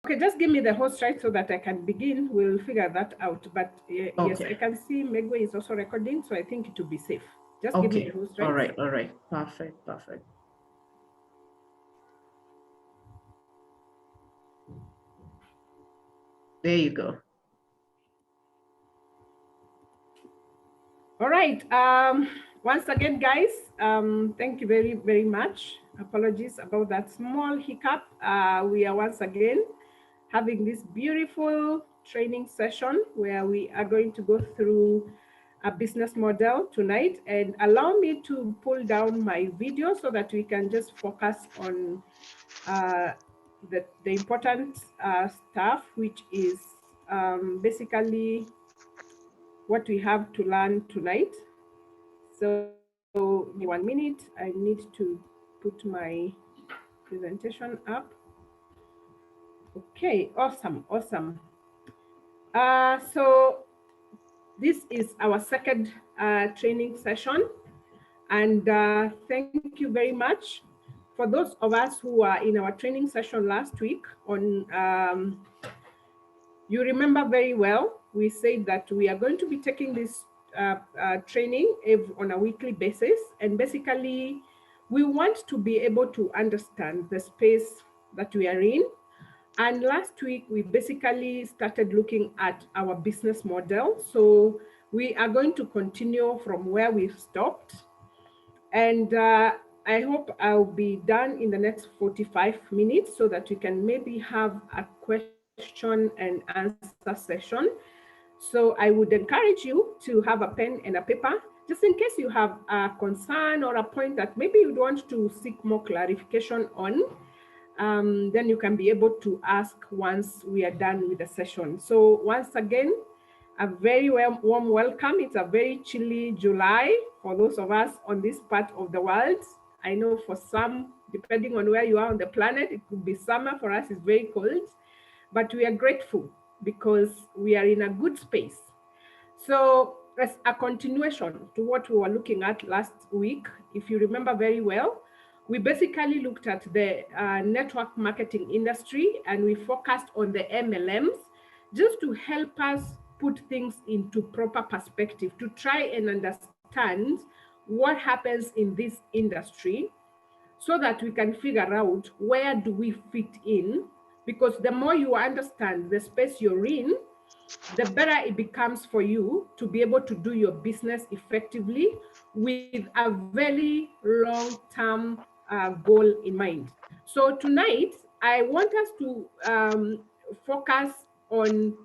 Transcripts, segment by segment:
Okay, just give me the host right so that I can begin. We'll figure that out. But yes, I Okay. can see Megway is also recording, so I think it will be safe. Just give me the Okay. host All rights. right. All right. Perfect. Perfect. There you go. All right. Once again, guys, thank you very, very much. Apologies about that small hiccup. We are once again having this beautiful training session where we are going to go through a business model tonight. And allow me to pull down my video so that we can just focus on uh, the important stuff, which is basically what we have to learn tonight. So give me 1 minute. I need to put my presentation up. Okay, awesome, awesome. So this is our second training session. And thank you very much for those of us who are in our training session last week on, you remember very well, we said that we are going to be taking this training on a weekly basis. And basically, we want to be able to understand the space that we are in. And last week, we basically started looking at our business model. So we are going to continue from where we've stopped. And I hope I'll be done in the next 45 minutes so that we can maybe have a question and answer session. So I would encourage you to have a pen and a paper, just in case you have a concern or a point that maybe you'd want to seek more clarification on. Then you can be able to ask once we are done with the session. So once again, a very warm welcome. It's a very chilly July for those of us on this part of the world. I know for some, depending on where you are on the planet, it could be summer. For us, it's very cold, but we are grateful because we are in a good space. So, as a continuation to what we were looking at last week, if you remember very well, we basically looked at the network marketing industry and we focused on the MLMs just to help us put things into proper perspective, to try and understand what happens in this industry so that we can figure out where do we fit in, because the more you understand the space you're in, the better it becomes for you to be able to do your business effectively with a very long term goal in mind. So tonight, I want us to focus on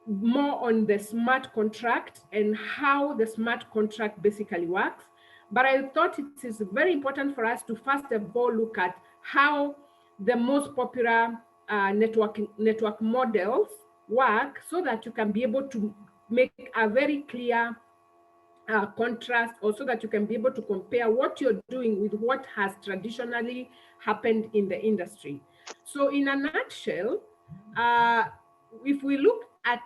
more on the smart contract and how the smart contract basically works. But I thought it is very important for us to first of all look at how the most popular network models work so that you can be able to make a very clear contrast, or so that you can be able to compare what you're doing with what has traditionally happened in the industry. So, in a nutshell, uh, if we look at,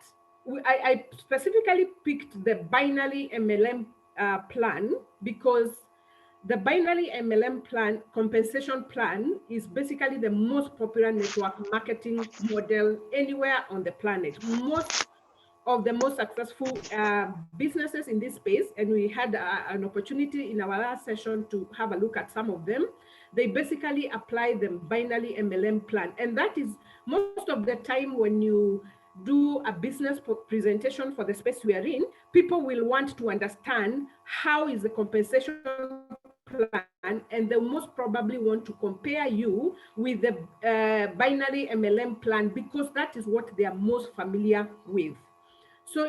I specifically picked the binary MLM plan because the binary MLM plan, compensation plan, is basically the most popular network marketing model anywhere on the planet. Most of the most successful businesses in this space, and we had an opportunity in our last session to have a look at some of them. They basically apply the binary MLM plan, and that is most of the time when you do a business presentation for the space we are in, people will want to understand how is the compensation plan, and they most probably want to compare you with the binary MLM plan because that is what they are most familiar with. So,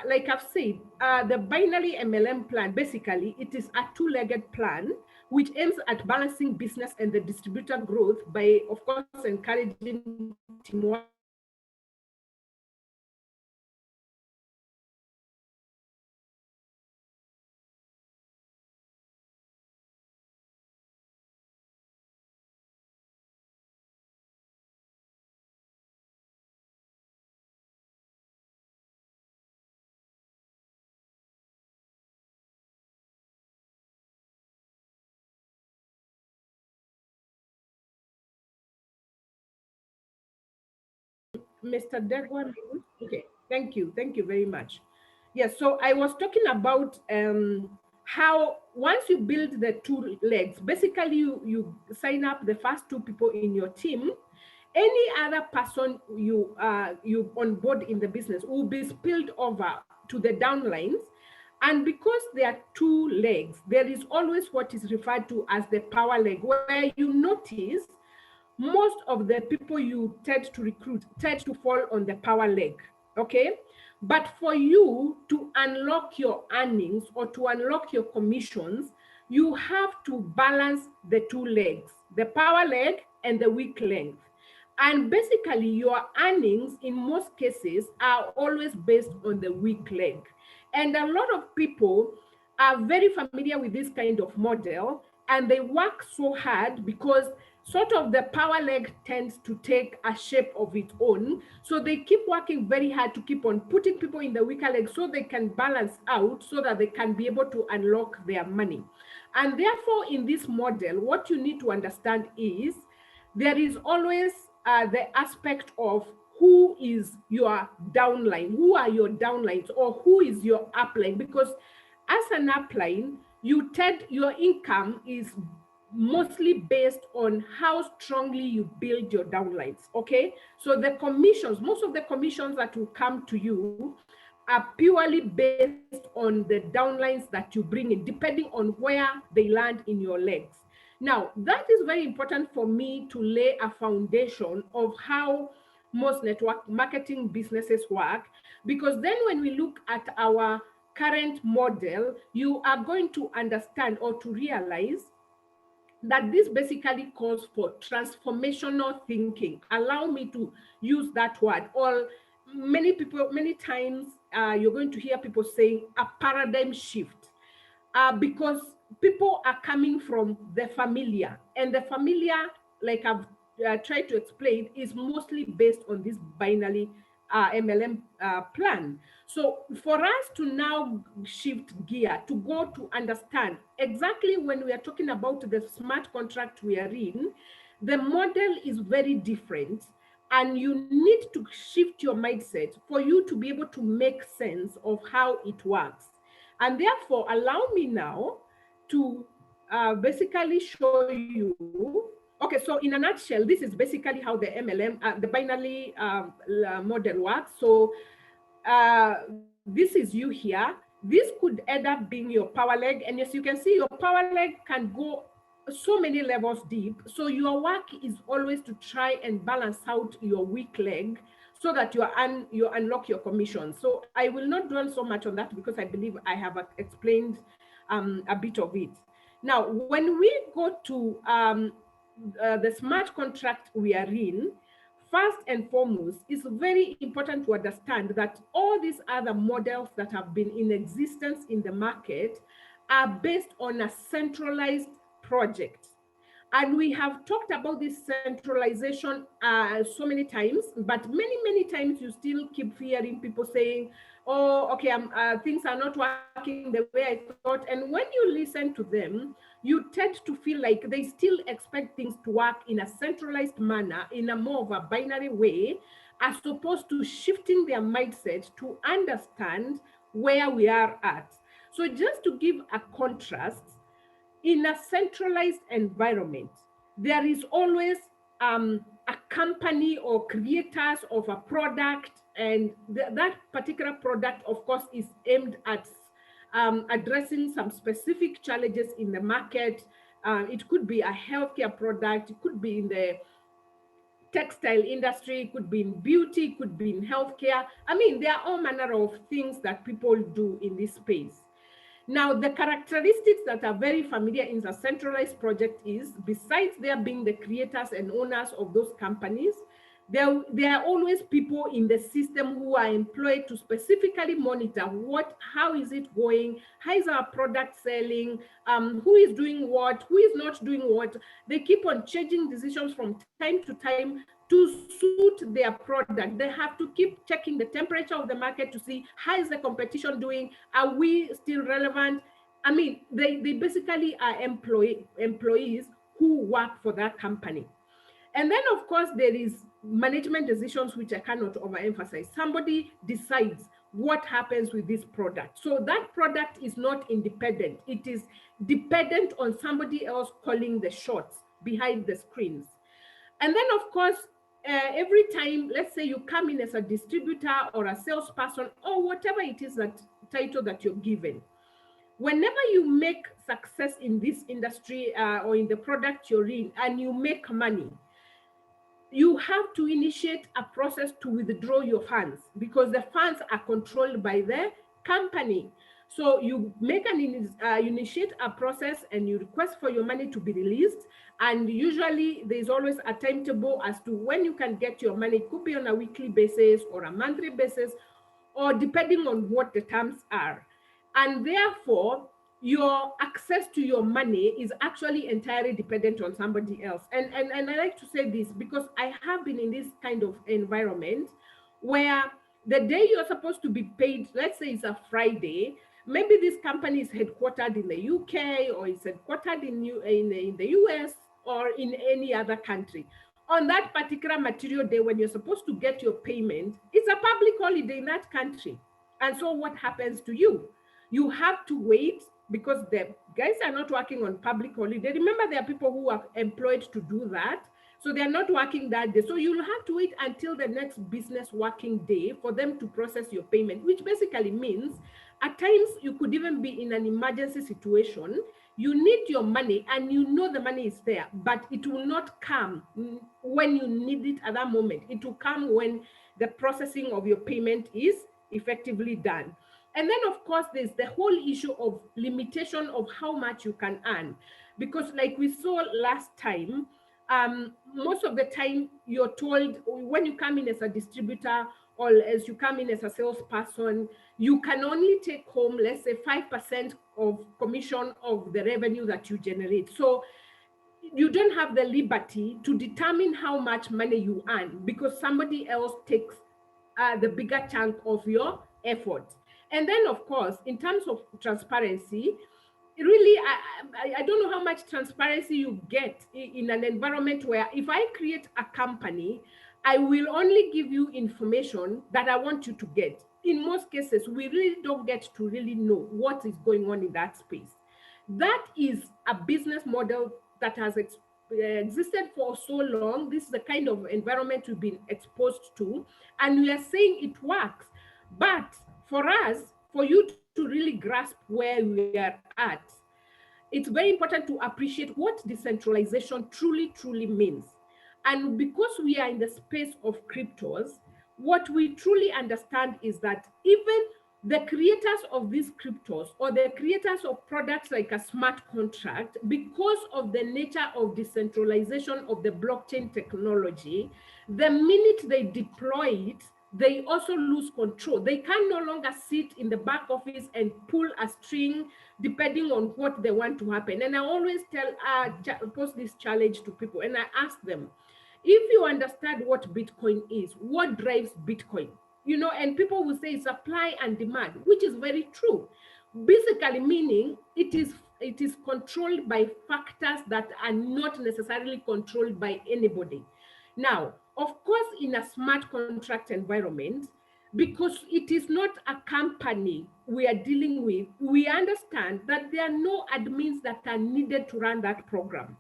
like I've said, the binary MLM plan basically it is a two-legged plan which aims at balancing business and the distributor growth by, of course, encouraging teamwork, collaboration, and basically Mr. Degwa. Okay, thank you very much. Yes, so I was talking about how once you build the two legs, basically you sign up the first two people in your team. Any other person you onboard in the business will be spilled over to the downlines, and because there are two legs, there is always what is referred to as the power leg, where you notice most of the people you tend to recruit tend to fall on the power leg. Okay, but for you to unlock your earnings or to unlock your commissions, you have to balance the two legs, the power leg and the weak leg. And basically your earnings in most cases are always based on the weak leg. And a lot of people are very familiar with this kind of model, and they work so hard because sort of the power leg tends to take a shape of its own. So they keep working very hard to keep on putting people in the weaker leg so they can balance out, so that they can be able to unlock their money. And therefore, in this model, what you need to understand is there is always the aspect of who is your downline, who are your downlines, or who is your upline. Because as an upline, your income is mostly based on how strongly you build your downlines. Okay, so the commissions, most of the commissions that will come to you are purely based on the downlines that you bring in, depending on where they land in your legs. Now, that is very important for me to lay a foundation of how most network marketing businesses work, because then when we look at our current model, you are going to understand or to realize that this basically calls for transformational thinking. Allow me to use that word. Or many times, you're going to hear people saying a paradigm shift, because people are coming from the familiar, and the familiar, like I've tried to explain, is mostly based on this binary MLM plan. So for us to now shift gear to go to understand exactly, when we are talking about the smart contract we are in, the model is very different, and you need to shift your mindset for you to be able to make sense of how it works. And therefore, allow me now to basically show you. Okay, so in a nutshell, this is basically how the MLM, the binary model works. So this is you here. This could end up being your power leg. And as you can see, your power leg can go so many levels deep. So your work is always to try and balance out your weak leg, so that you unlock your commission. So I will not dwell so much on that, because I believe I have explained a bit of it. Now, when we go to the smart contract we are in, first and foremost, it's very important to understand that all these other models that have been in existence in the market are based on a centralized project. And we have talked about this centralization so many times, but many times you still keep hearing people saying, oh, okay, things are not working the way I thought. And when you listen to them, you tend to feel like they still expect things to work in a centralized manner, in a more of a binary way, as opposed to shifting their mindset to understand where we are at. So just to give a contrast, in a centralized environment, there is always a company or creators of a product, and that particular product, of course, is aimed at addressing some specific challenges in the market. It could be a healthcare product, it could be in the textile industry, it could be in beauty, it could be in healthcare. I mean, there are all manner of things that people do in this space. Now, the characteristics that are very familiar in the centralized project is, besides there being the creators and owners of those companies, there are always people in the system who are employed to specifically monitor how is it going, how is our product selling, who is doing what, who is not doing what. They keep on changing decisions from time to time to suit their product. They have to keep checking the temperature of the market to see how is the competition doing, are we still relevant. I mean, they basically are employees who work for that company. And then, of course, there is management decisions, which I cannot overemphasize. Somebody decides what happens with this product. So that product is not independent. It is dependent on somebody else calling the shots behind the screens. And then, of course, every time, let's say you come in as a distributor or a salesperson or whatever it is, that title that you're given, whenever you make success in this industry or in the product you're in and you make money, you have to initiate a process to withdraw your funds, because the funds are controlled by the company. So you make initiate a process and you request for your money to be released. And usually there's always a timetable as to when you can get your money. It could be on a weekly basis or a monthly basis, or depending on what the terms are. And therefore, your access to your money is actually entirely dependent on somebody else. And I like to say this because I have been in this kind of environment where the day you're supposed to be paid, let's say it's a Friday, maybe this company is headquartered in the UK or is headquartered in the US or in any other country. On that particular material day, when you're supposed to get your payment, it's a public holiday in that country. And so what happens to you? You have to wait, because the guys are not working on public holiday. Remember, there are people who are employed to do that. So they're not working that day. So you'll have to wait until the next business working day for them to process your payment, which basically means at times you could even be in an emergency situation. You need your money and you know the money is there, but it will not come when you need it at that moment. It will come when the processing of your payment is effectively done. And then, of course, there's the whole issue of limitation of how much you can earn. Because like we saw last time, most of the time you're told when you come in as a distributor or as you come in as a salesperson, you can only take home, let's say, 5% of commission of the revenue that you generate. So you don't have the liberty to determine how much money you earn, because somebody else takes the bigger chunk of your effort. And then, of course, in terms of transparency, really, I don't know how much transparency you get in an environment where if I create a company, I will only give you information that I want you to get. In most cases, we really don't get to really know what is going on in that space. That is a business model that has existed for so long. This is the kind of environment we've been exposed to, and we are saying it works. But for us, for you to really grasp where we are at, it's very important to appreciate what decentralization truly means. And because we are in the space of cryptos, what we truly understand is that even the creators of these cryptos or the creators of products like a smart contract, because of the nature of decentralization of the blockchain technology, the minute they deploy it, they also lose control. They can no longer sit in the back office and pull a string depending on what they want to happen. And I always post this challenge to people, and I ask them, if you understand what Bitcoin is, what drives Bitcoin? And people will say supply and demand, which is very true. Basically meaning it is controlled by factors that are not necessarily controlled by anybody. Now, of course, in a smart contract environment, because it is not a company we are dealing with, we understand that there are no admins that are needed to run that program.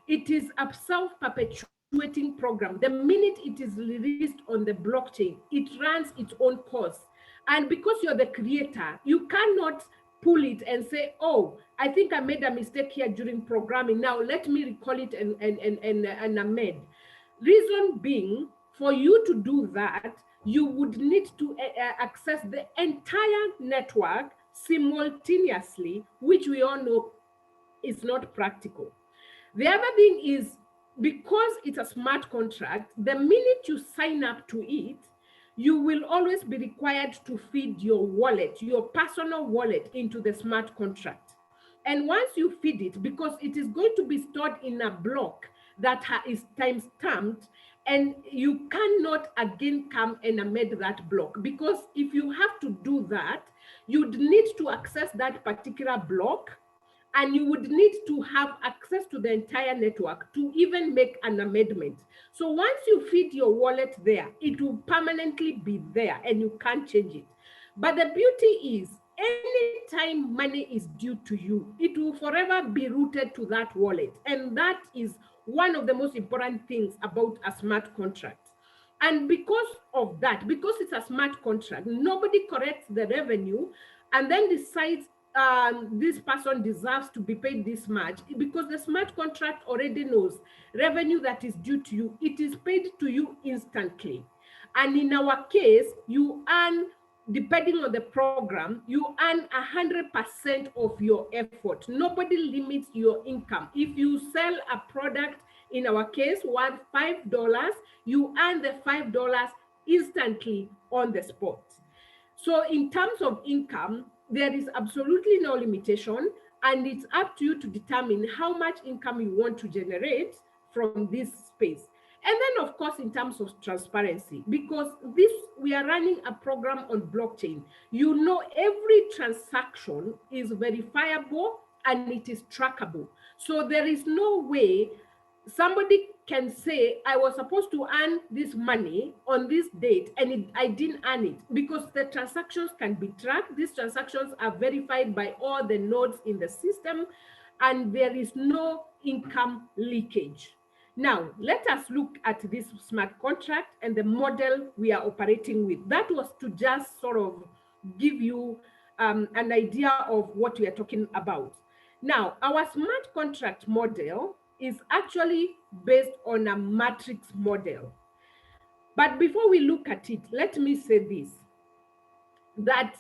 It is a self-perpetuating program. The minute it is released on the blockchain, it runs its own course. And because you're the creator, you cannot pull it and say, oh, I think I made a mistake here during programming. Now let me recall it and amend. Reason being, for you to do that, you would need to access the entire network simultaneously, which we all know is not practical. The other thing is, because it's a smart contract, the minute you sign up to it, you will always be required to feed your wallet, your personal wallet, into the smart contract. And once you feed it, because it is going to be stored in a block that is time stamped, and you cannot again come and amend that block, because if you have to do that, you'd need to access that particular block and you would need to have access to the entire network to even make an amendment. So once you feed your wallet there, it will permanently be there and you can't change it. But the beauty is, anytime money is due to you, it will forever be rooted to that wallet. And that is one of the most important things about a smart contract. And because of that, because it's a smart contract, nobody corrects the revenue and then decides this person deserves to be paid this much, because the smart contract already knows revenue that is due to you. It is paid to you instantly. And in our case, you earn, depending on the program, you earn 100% of your effort. Nobody limits your income. If you sell a product, in our case, worth $5, you earn the $5 instantly on the spot. So in terms of income, there is absolutely no limitation, and it's up to you to determine how much income you want to generate from this space. And then, of course, in terms of transparency, because this, we are running a program on blockchain. You know, every transaction is verifiable and it is trackable. So there is no way somebody can say, I was supposed to earn this money on this date and I didn't earn it, because the transactions can be tracked. These transactions are verified by all the nodes in the system, and there is no income leakage. Now, let us look at this smart contract and the model we are operating with. That was to just sort of give you an idea of what we are talking about. Now, our smart contract model is actually based on a matrix model. But before we look at it, let me say this, that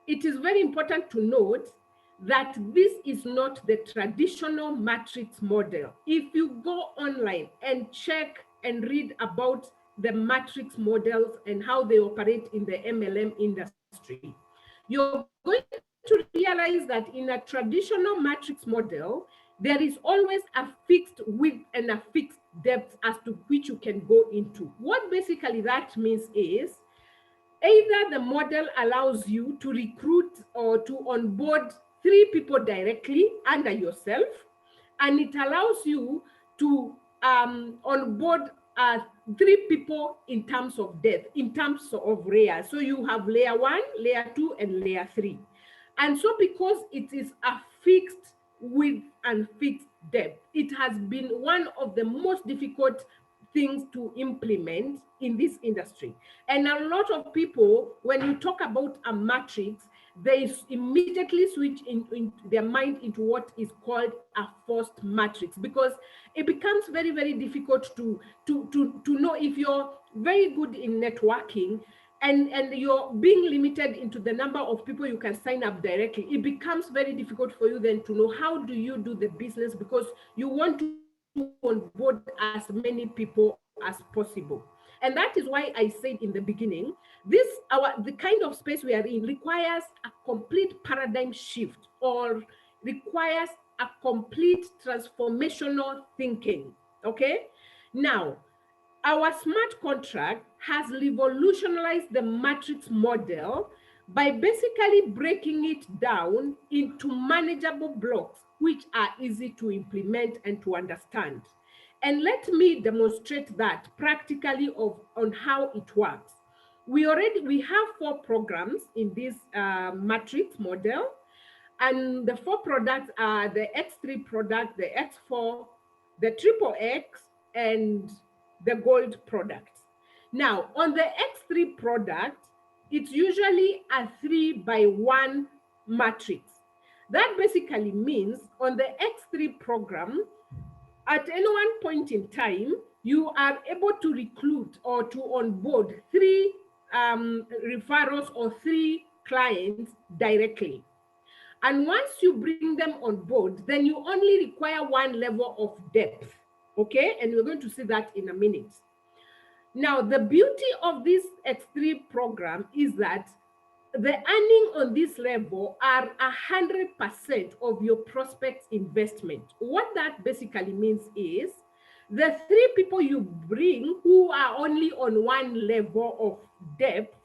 it is very important to note that this is not the traditional matrix model. If you go online and check and read about the matrix models and how they operate in the MLM industry, you're going to realize that in a traditional matrix model, there is always a fixed width and a fixed depth as to which you can go into. What basically that means is, either the model allows you to recruit or to onboard 3 people directly under yourself, and it allows you to onboard 3 people in terms of depth, in terms of layer. So you have layer 1, layer 2, and layer 3. And so because it is a fixed width and fixed depth, it has been one of the most difficult things to implement in this industry. And a lot of people, when you talk about a matrix, they immediately switch in their mind into what is called a forced matrix, because it becomes very, very difficult to know, if you're very good in networking and you're being limited into the number of people you can sign up directly. It becomes very difficult for you then to know how do you do the business, because you want to onboard as many people as possible. And that is why I said in the beginning, the kind of space we are in requires a complete paradigm shift, or requires a complete transformational thinking. Okay, now our smart contract has revolutionized the matrix model by basically breaking it down into manageable blocks which are easy to implement and to understand. And let me demonstrate that practically on how it works. We have 4 programs in this matrix model, and the 4 products are the X3 product, the X4, the triple X, and the gold product. Now, on the X3 product, it's usually a 3-by-1 matrix. That basically means on the X3 program, at any one point in time, you are able to recruit or to onboard 3 referrals or 3 clients directly. And once you bring them on board, then you only require 1 level of depth. Okay, and we're going to see that in a minute. Now, the beauty of this X3 program is that the earning on this level are 100% of your prospect's investment. What that basically means is, the 3 people you bring who are only on 1 level of depth,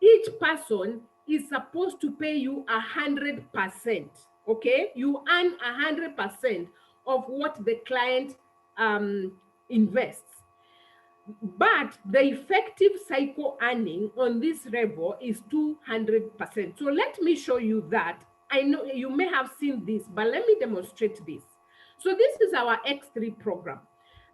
each person is supposed to pay you 100%. Okay, you earn 100% of what the client invests. But the effective cycle earning on this level is 200%. So let me show you that. I know you may have seen this, but let me demonstrate this. So this is our X3 program.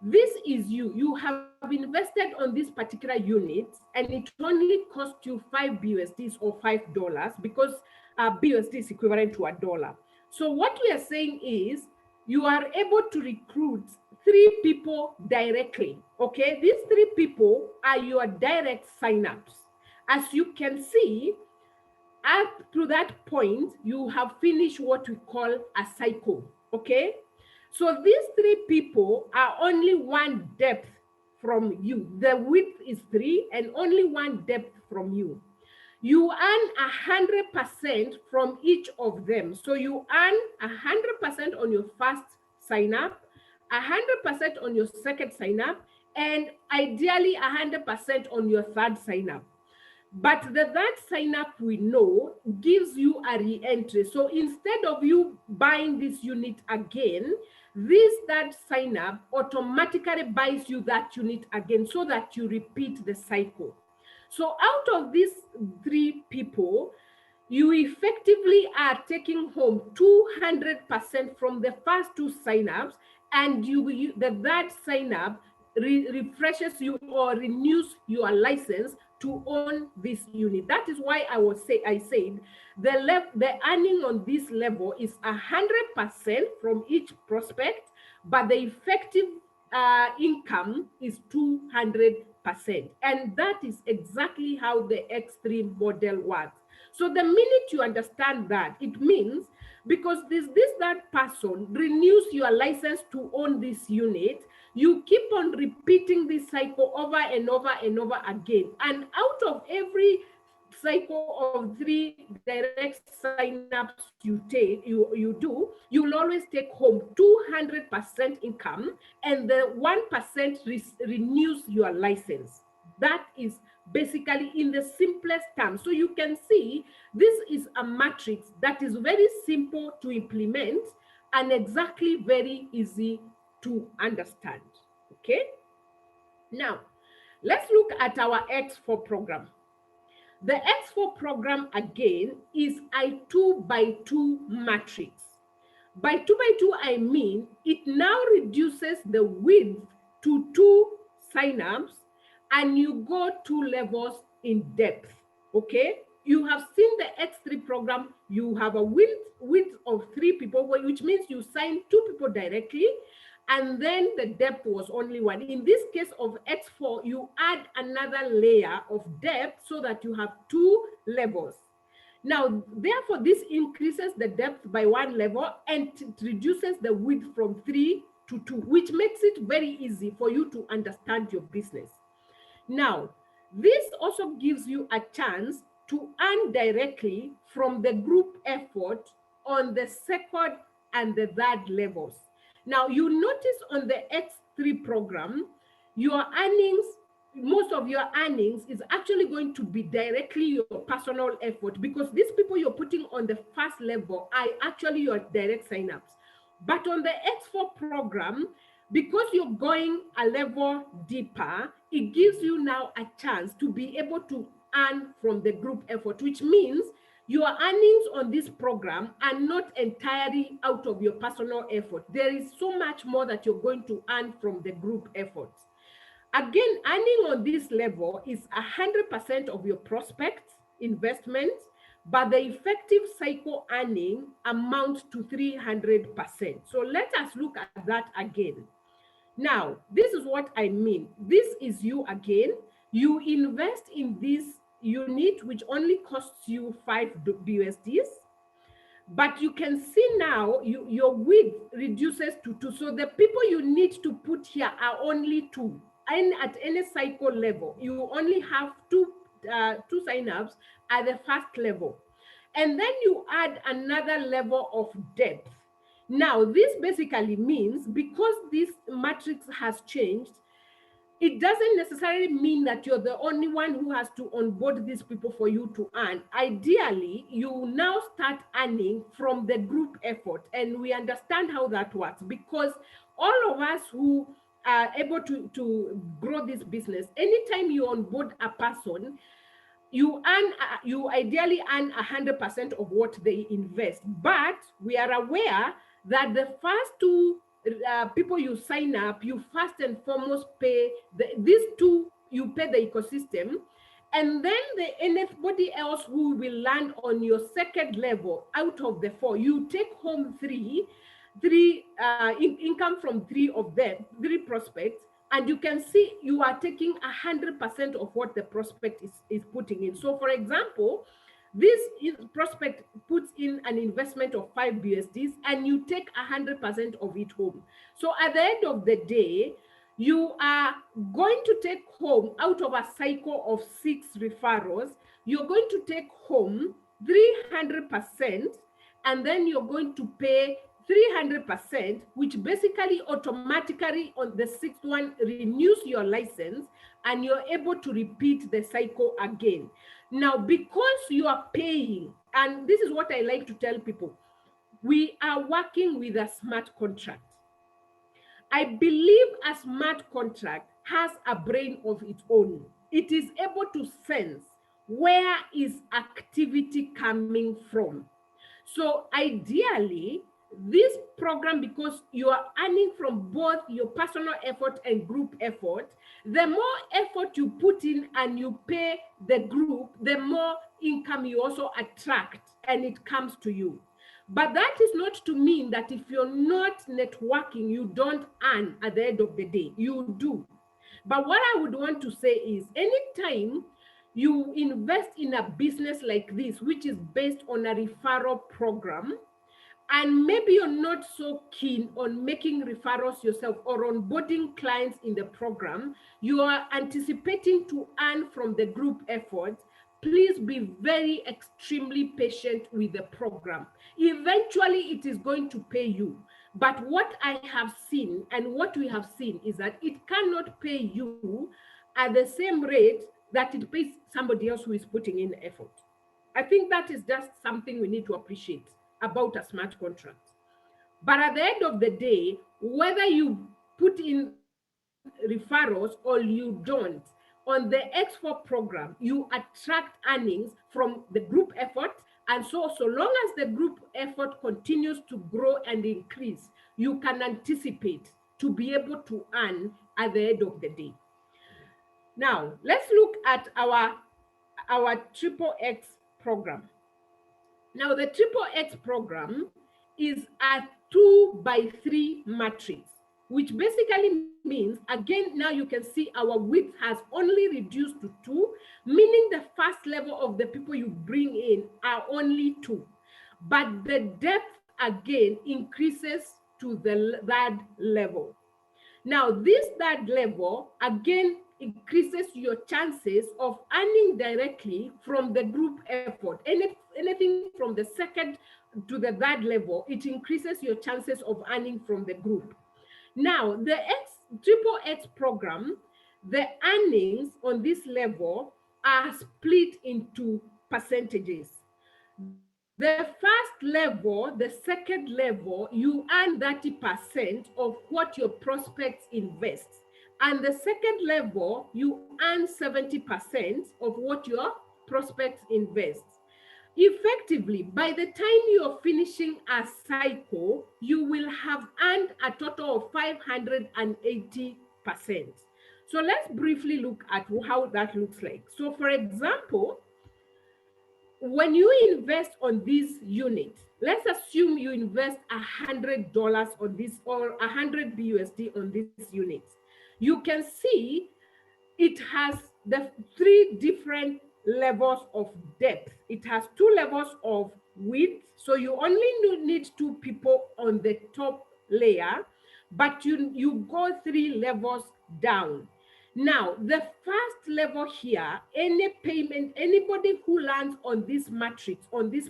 This is you. You have invested on this particular unit, and it only cost you 5 BUSDs or $5 because BUSD is equivalent to a dollar. So what we are saying is you are able to recruit 3 people directly. Okay, these 3 people are your direct signups. As you can see, up to that point, you have finished what we call a cycle. Okay, so these 3 people are only one depth from you. The width is 3 and only one depth from you. You earn 100% from each of them. So you earn 100% on your first sign up, 100% on your second sign up, and ideally 100% on your third sign up. But the that sign up we know gives you a re-entry. So instead of you buying this unit again, this that sign up automatically buys you that unit again so that you repeat the cycle. So out of these 3 people, you effectively are taking home 200% from the first 2 signups, and that sign up refreshes you or renews your license to own this unit. That is why I said the earning on this level is 100% from each prospect, but the effective income is 200%, and that is exactly how the X3 model works. So the minute you understand that, it means because that person renews your license to own this unit, you keep on repeating this cycle over and over and over again. And out of every cycle of 3 direct signups you do, you will always take home 200% income, and the 1% renews your license. That is basically in the simplest terms. So you can see this is a matrix that is very simple to implement and exactly very easy to understand. Okay, now let's look at our X4 program. The X4 program again is a 2 by 2 matrix. By 2 by 2, I mean it now reduces the width to 2 signups, and you go 2 levels in depth. Okay, you have seen the X3 program. You have a width of 3 people, which means you sign 2 people directly, and then the depth was only 1. In this case of X4, you add another layer of depth so that you have 2 levels. Now, therefore, this increases the depth by 1 level, and it reduces the width from 3 to 2, which makes it very easy for you to understand your business. Now, this also gives you a chance to earn directly from the group effort on the second and the third levels. Now, you notice on the X3 program, your earnings, most of your earnings is actually going to be directly your personal effort, because these people you're putting on the first level are actually your direct signups. But on the X4 program, because you're going a level deeper, it gives you now a chance to be able to earn from the group effort, which means your earnings on this program are not entirely out of your personal effort. There is so much more that you're going to earn from the group efforts. Again, earning on this level is 100% of your prospects investments, but the effective cycle earning amounts to 300%. So let us look at that again. Now, this is what I mean. This is you again. You invest in this unit, which only costs you 5 BUSDs. But you can see now your width reduces to 2. So the people you need to put here are only 2. And at any cycle level, you only have two signups at the first level. And then you add another level of depth. Now, this basically means because this matrix has changed, it doesn't necessarily mean that you're the only one who has to onboard these people for you to earn. Ideally, you now start earning from the group effort, and we understand how that works, because all of us who are able to grow this business, anytime you onboard a person, you ideally earn 100% of what they invest. But we are aware that the first two people you sign up, you first and foremost pay these two, you pay the ecosystem, and then anybody else who will land on your second level, out of the four, you take home three income from three of them, three prospects, and you can see you are taking 100% of what the prospect is putting in. So for example, this prospect puts in an investment of 5 BSDs, and you take 100% of it home. So at the end of the day, you are going to take home, out of a cycle of 6 referrals, you're going to take home 300%, and then you're going to pay 300%, which basically automatically on the sixth one renews your license, and you're able to repeat the cycle again. Now, because you are paying, and this is what I like to tell people, we are working with a smart contract. I believe a smart contract has a brain of its own. It is able to sense where is activity coming from. So ideally, this program, because you are earning from both your personal effort and group effort, the more effort you put in and you pay the group, the more income you also attract, and it comes to you. But that is not to mean that if you're not networking, you don't earn at the end of the day. You do. But what I would want to say is, anytime you invest in a business like this, which is based on a referral program, and maybe you're not so keen on making referrals yourself or onboarding clients in the program, you are anticipating to earn from the group effort, please be very extremely patient with the program. Eventually, it is going to pay you. But what I have seen and what we have seen is that it cannot pay you at the same rate that it pays somebody else who is putting in effort. I think that is just something we need to appreciate about a smart contract. But at the end of the day, whether you put in referrals or you don't, on the X4 program, you attract earnings from the group effort. And so long as the group effort continues to grow and increase, you can anticipate to be able to earn at the end of the day. Now, let's look at our triple X program. Now, the triple X program is a 2x3 matrix, which basically means, again, now you can see our width has only reduced to 2, meaning the first level of the people you bring in are only 2. But the depth again increases to the third level. Now, this third level again increases your chances of earning directly from the group effort. Anything from the second to the third level, it increases your chances of earning from the group. Now, the triple X program, the earnings on this level are split into percentages. The first level, the second level, you earn 30% of what your prospects invest. And the second level, you earn 70% of what your prospects invest. Effectively, by the time you're finishing a cycle, you will have earned a total of 580%. So let's briefly look at how that looks like. So for example, when you invest on this unit, let's assume you invest $100 on this, or 100 BUSD on this unit. You can see it has the 3 different levels of depth. It has 2 levels of width. So you only need 2 people on the top layer, but you go 3 levels down. Now, the first level here, anybody who lands on this matrix, on the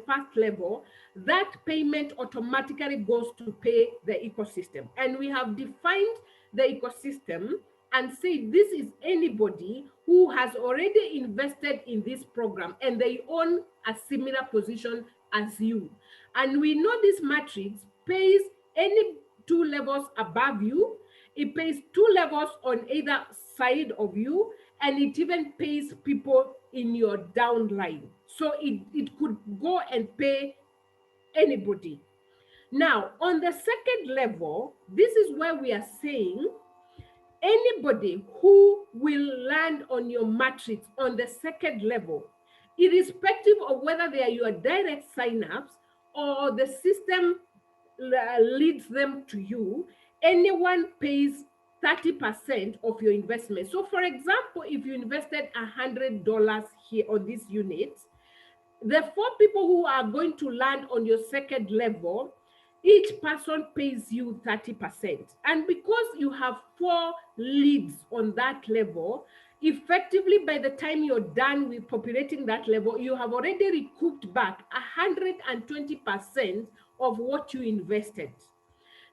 first level, that payment automatically goes to pay the ecosystem. And we have defined the ecosystem and say this is anybody who has already invested in this program and they own a similar position as you. And we know this matrix pays any two levels above you, it pays two levels on either side of you, and it even pays people in your downline. So it could go and pay anybody. Now, on the second level, this is where we are saying anybody who will land on your matrix on the second level, irrespective of whether they are your direct sign-ups or the system leads them to you, anyone pays 30% of your investment. So for example, if you invested $100 here on this unit, the four people who are going to land on your second level, each person pays you 30%. And because you have four leads on that level, effectively by the time you're done with populating that level, you have already recouped back 120% of what you invested.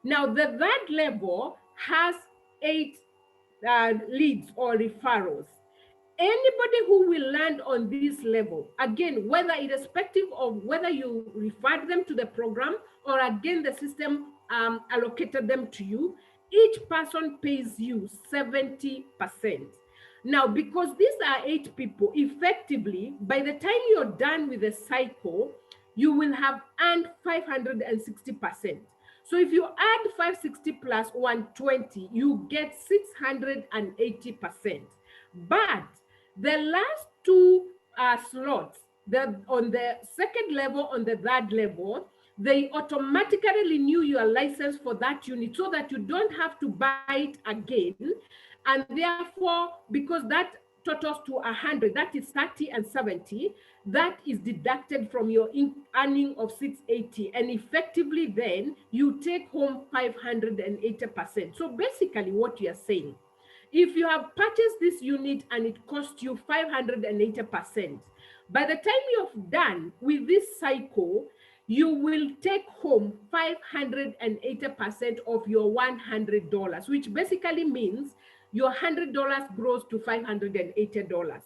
Now, the third level has eight leads or referrals. Anybody who will land on this level, again, whether irrespective of whether you referred them to the program or again the system allocated them to you, each person pays you 70%. Now, because these are eight people, effectively, by the time you're done with the cycle, you will have earned 560%. So if you add 560 plus 120, you get 680%. But the last two slots, on the second level, on the third level, they automatically renew your license for that unit so that you don't have to buy it again. And therefore, because that totals to 100, that is 30 and 70, that is deducted from your earning of 680. And effectively then, you take home 580%. So basically what you are saying, if you have purchased this unit and it cost you 580%, by the time you've done with this cycle, you will take home 580% of your $100, which basically means your $100 grows to $580.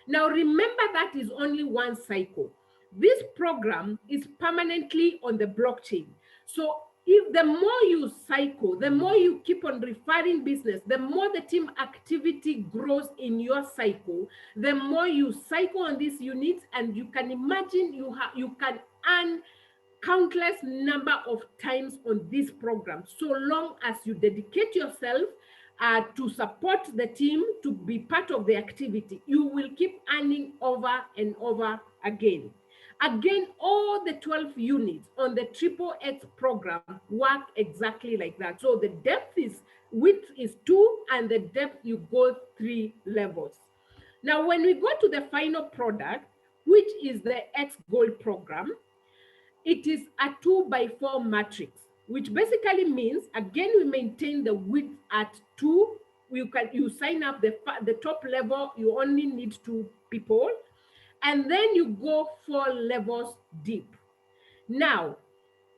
Now, remember that is only one cycle. This program is permanently on the blockchain. So if the more you cycle, the more you keep on referring business, the more the team activity grows in your cycle, the more you cycle on these units, and you can imagine you can earn countless number of times on this program, so long as you dedicate yourself to support the team, to be part of the activity. You will keep earning over and over again. Again, all the 12 units on the Triple X program work exactly like that. So the width is 2, and the depth you go 3 levels. Now, when we go to the final product, which is the X Gold program, it is a 2x4 matrix, which basically means, again, we maintain the width at 2. You sign up the top level, you only need 2 people, and then you go 4 levels deep. Now,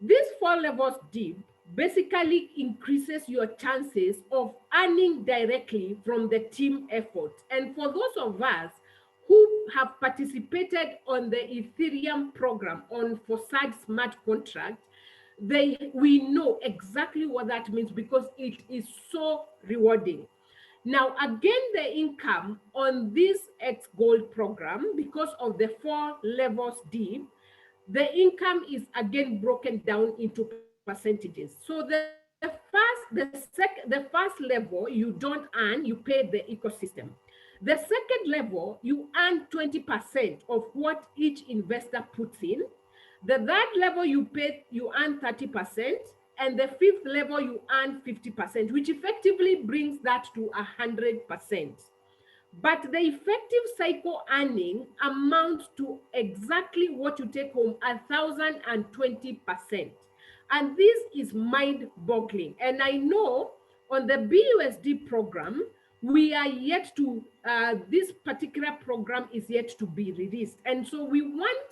this 4 levels deep basically increases your chances of earning directly from the team effort. And for those of us who have participated on the Ethereum program on Forsage smart contract, we know exactly what that means because it is so rewarding. Now, again, the income on this X Gold program, because of the 4 levels deep, the income is again broken down into percentages. So the first level, you don't earn, you pay the ecosystem. The second level, you earn 20% of what each investor puts in. The third level, you earn 30%. And the fifth level, you earn 50%, which effectively brings that to 100%. But the effective cycle earning amounts to exactly what you take home, 1,020%. And this is mind-boggling. And I know on the BUSD program, we are yet to, this particular program is yet to be released. And so we want,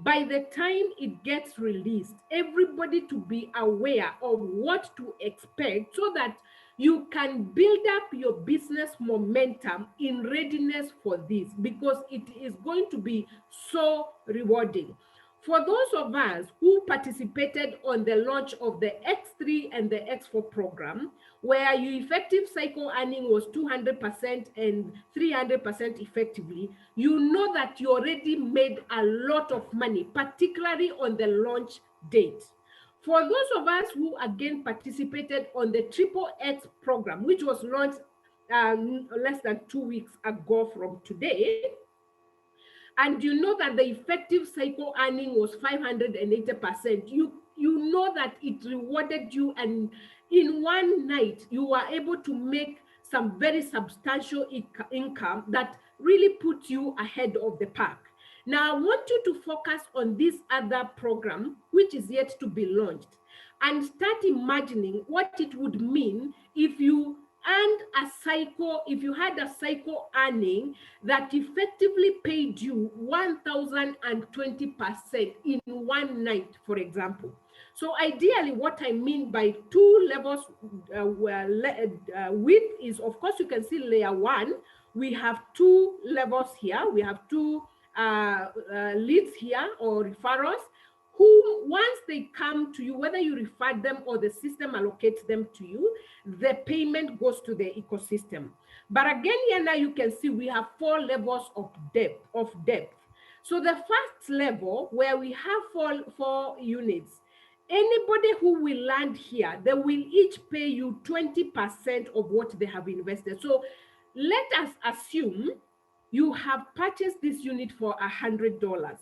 by the time it gets released, everybody to be aware of what to expect so that you can build up your business momentum in readiness for this, because it is going to be so rewarding. For those of us who participated on the launch of the X3 and the X4 program, where your effective cycle earning was 200% and 300% effectively, you know that you already made a lot of money, particularly on the launch date. For those of us who again participated on the Triple X program, which was launched less than 2 weeks ago from today, and you know that the effective cycle earning was 580%, you know that it rewarded you, and in one night you were able to make some very substantial income that really put you ahead of the pack. Now I want you to focus on this other program which is yet to be launched, and start imagining what it would mean if you if you had a cycle earning that effectively paid you 1020% in one night, for example. So ideally, what I mean by two levels width is, of course, you can see layer one. We have two levels here. We have two leads here, or referrals, who once they come to you, whether you refer them or the system allocates them to you, the payment goes to the ecosystem. But again, here now you can see we have four levels of depth. So the first level, where we have four units, anybody who will land here, they will each pay you 20% of what they have invested. So let us assume you have purchased this unit for $100.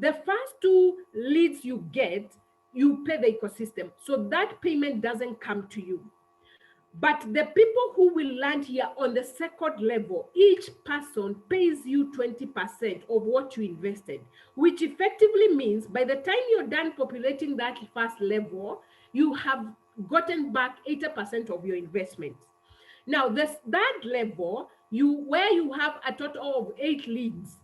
The first two leads you get, you pay the ecosystem. So that payment doesn't come to you. But the people who will land here on the second level, each person pays you 20% of what you invested, which effectively means by the time you're done populating that first level, you have gotten back 80% of your investment. Now, this third level, where you have a total of 8 leads,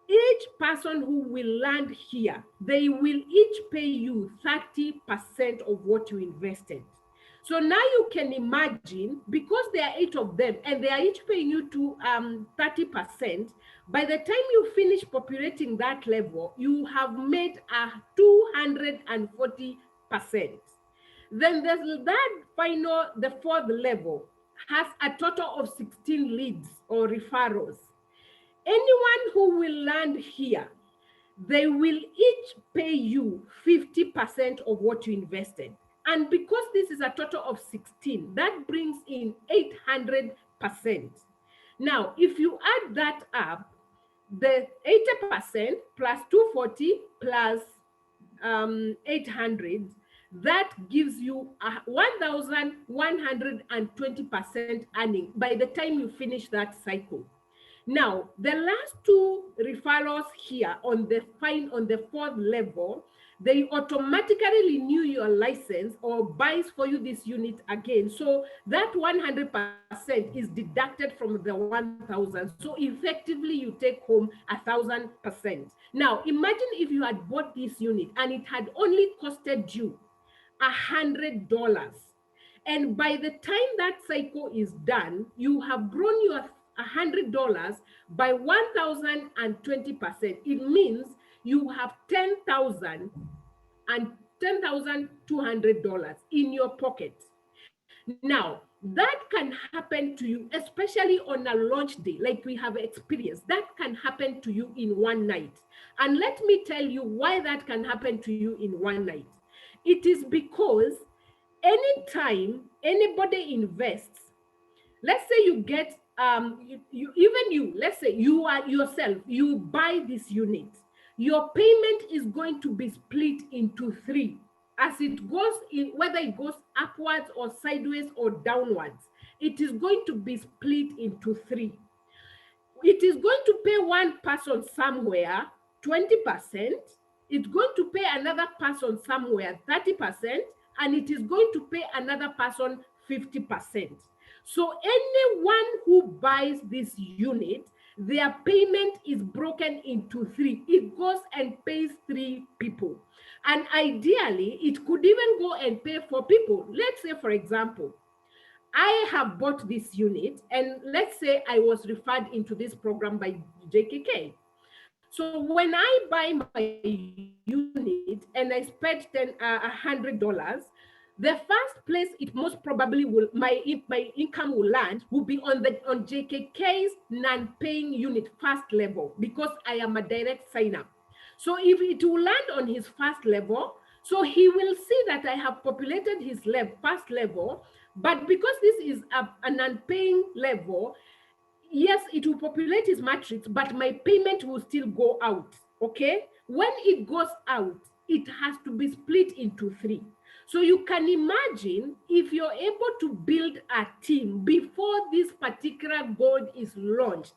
each person who will land here, they will each pay you 30% of what you invested. So now you can imagine, because there are 8 of them and they are each paying you to 30%, by the time you finish populating that level, you have made a 240%. Then there's the fourth level has a total of 16 leads or referrals. Anyone who will land here, they will each pay you 50% of what you invested. And because this is a total of 16, that brings in 800%. Now, if you add that up, the 80% plus 240 plus 800, that gives you 1,120% earning by the time you finish that cycle. Now, the last two referrals here on the fourth level, they automatically renew your license or buys for you this unit again. So that 100% is deducted from the 1,000. So effectively, you take home 1,000%. Now, imagine if you had bought this unit and it had only costed you $100. And by the time that cycle is done, you have grown your $100 by 1,020%. It means you have $10,200 in your pocket. Now, that can happen to you, especially on a launch day, like we have experienced. That can happen to you in one night. And let me tell you why that can happen to you in one night. It is because anytime anybody invests, let's say you get let's say you are yourself, you buy this unit, your payment is going to be split into 3 as it goes in, whether it goes upwards or sideways or downwards. It is going to be split into 3. It is going to pay one person somewhere 20%, it's going to pay another person somewhere 30%, and it is going to pay another person 50%. So anyone who buys this unit, their payment is broken into 3. It goes and pays 3 people. And ideally, it could even go and pay 4 people. Let's say, for example, I have bought this unit, and let's say I was referred into this program by JKK. So when I buy my unit and I spent $100, the first place it most probably will my income will land will be on JKK's non-paying unit first level, because I am a direct sign-up. So if it will land on his first level, so he will see that I have populated his first level, but because this is an unpaying level, yes, it will populate his matrix, but my payment will still go out. Okay. When it goes out, it has to be split into three. So you can imagine, if you're able to build a team before this particular gold is launched,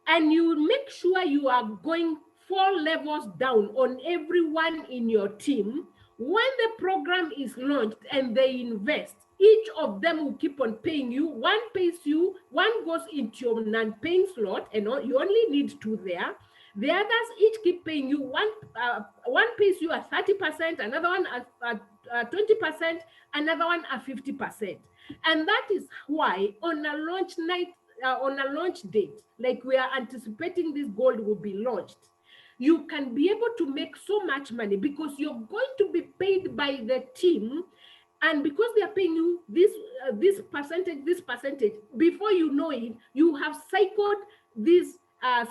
and you make sure you are going 4 levels down on everyone in your team. When the program is launched and they invest, each of them will keep on paying you. One pays you, one goes into your non-paying slot, and you only need two there. The others each keep paying you. One pays you at 30%, another one at 20%, another one at 50%. And that is why on a launch night, on a launch date, like we are anticipating this gold will be launched, you can be able to make so much money, because you're going to be paid by the team. And because they are paying you this percentage, before you know it, you have cycled this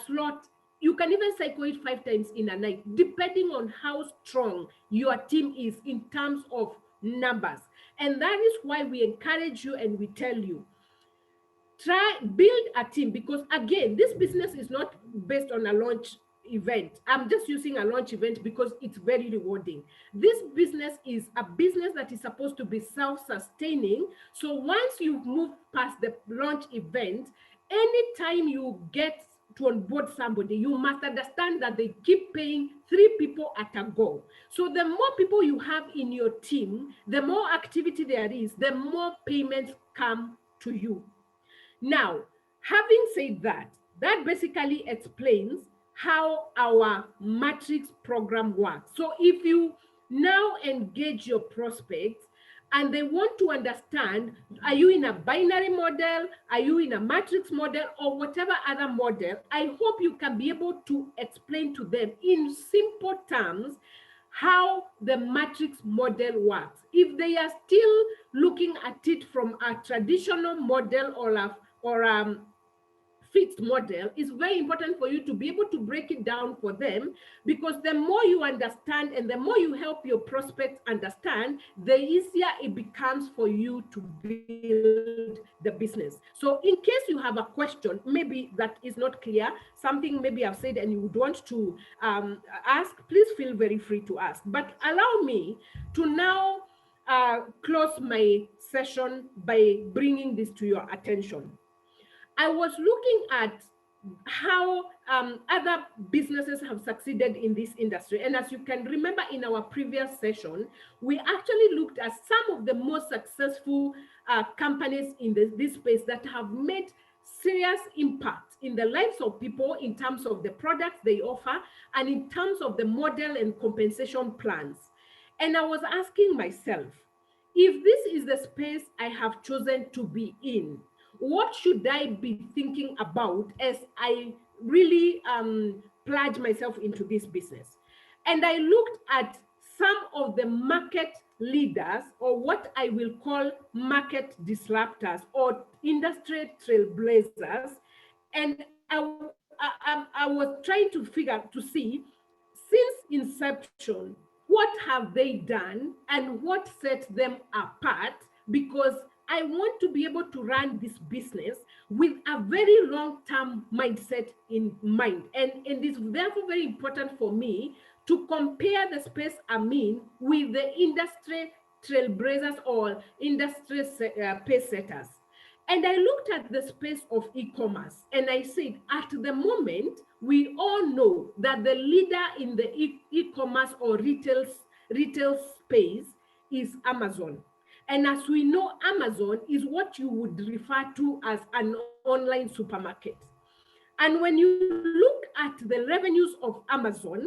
slot. You can even cycle it 5 times in a night, depending on how strong your team is in terms of numbers. And that is why we encourage you and we tell you, try build a team, because again, this business is not based on a launch event. I'm just using a launch event because it's very rewarding. This business is a business that is supposed to be self-sustaining. So once you move past the launch event, anytime you get to onboard somebody, you must understand that they keep paying 3 people at a go. So the more people you have in your team, the more activity there is, the more payments come to you. Now, having said that, that basically explains how our matrix program works. So if you now engage your prospects and they want to understand, are you in a binary model, are you in a matrix model, or whatever other model, I hope you can be able to explain to them in simple terms how the matrix model works. If they are still looking at it from a traditional model or fixed model, it's very important for you to be able to break it down for them, because the more you understand and the more you help your prospects understand, the easier it becomes for you to build the business. So in case you have a question, maybe that is not clear, something maybe I've said and you would want to ask, please feel very free to ask. But allow me to now close my session by bringing this to your attention. I was looking at how other businesses have succeeded in this industry. And as you can remember in our previous session, we actually looked at some of the most successful companies in this space that have made serious impact in the lives of people in terms of the products they offer and in terms of the model and compensation plans. And I was asking myself, if this is the space I have chosen to be in, what should I be thinking about as I really plunge myself into this business? And I looked at some of the market leaders, or what I will call market disruptors or industry trailblazers, and I was trying to see, since inception, what have they done and what sets them apart, because I want to be able to run this business with a very long-term mindset in mind. And it's therefore very important for me to compare the space I'm in with the industry trailblazers or industry pace setters. And I looked at the space of e-commerce and I said, at the moment, we all know that the leader in the e-commerce or retail space is Amazon. And as we know, Amazon is what you would refer to as an online supermarket. And when you look at the revenues of Amazon,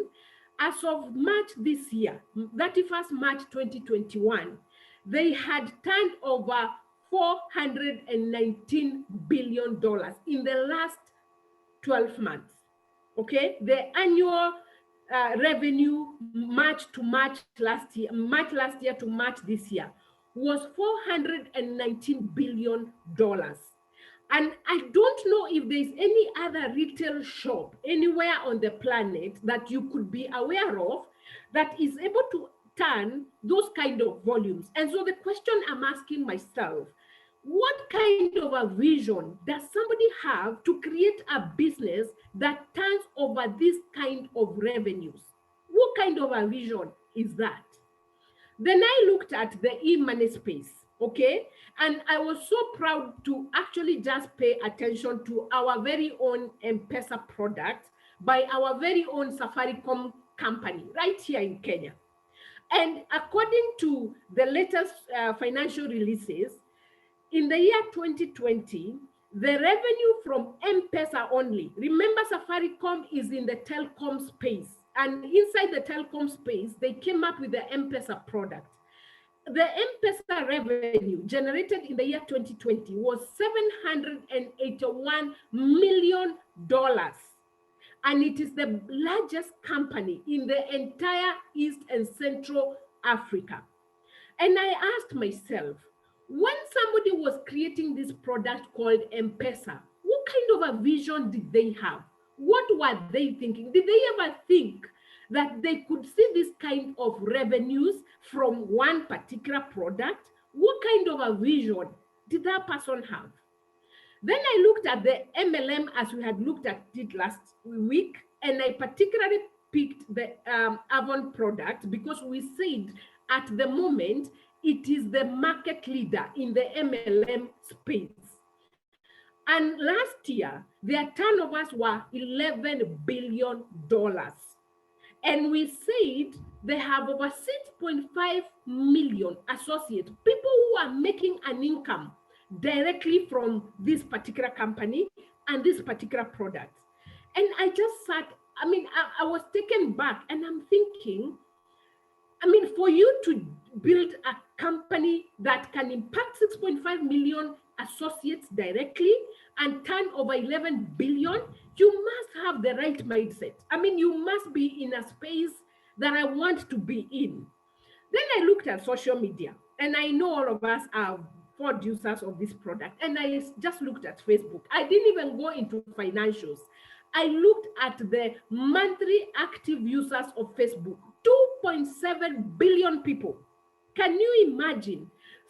as of March this year, 31st March 2021, they had turned over $419 billion in the last 12 months. Okay, the annual revenue March to March last year to March this year was $419 billion. And I don't know if there's any other retail shop anywhere on the planet that you could be aware of that is able to turn those kind of volumes. And so the question I'm asking myself, what kind of a vision does somebody have to create a business that turns over this kind of revenues? What kind of a vision is that? Then I looked at the e-money space, okay? And I was so proud to actually just pay attention to our very own M-Pesa product by our very own Safaricom company right here in Kenya. And according to the latest financial releases, in the year 2020, the revenue from M-Pesa only, remember Safaricom is in the telecom space, and inside the telecom space, they came up with the M-Pesa product. The M-Pesa revenue generated in the year 2020 was $781 million. And it is the largest company in the entire East and Central Africa. And I asked myself, when somebody was creating this product called M-Pesa, what kind of a vision did they have? What were they thinking? Did they ever think that they could see this kind of revenues from one particular product? What kind of a vision did that person have? Then I looked at the MLM as we had looked at it last week, and I particularly picked the Avon product because we said at the moment it is the market leader in the MLM space. And last year, their turnovers were $11 billion. And we said they have over 6.5 million associates, people who are making an income directly from this particular company and this particular product. And I just sat, I was taken back and I'm thinking, for you to build a company that can impact 6.5 million associates directly and turn over 11 billion, you must have the right mindset. You must be in a space that I want to be in. Then I looked at social media, and I know all of us are Ford users of this product, and I just looked at Facebook. I didn't even go into financials. I looked at the monthly active users of Facebook, 2.7 billion people. Can you imagine?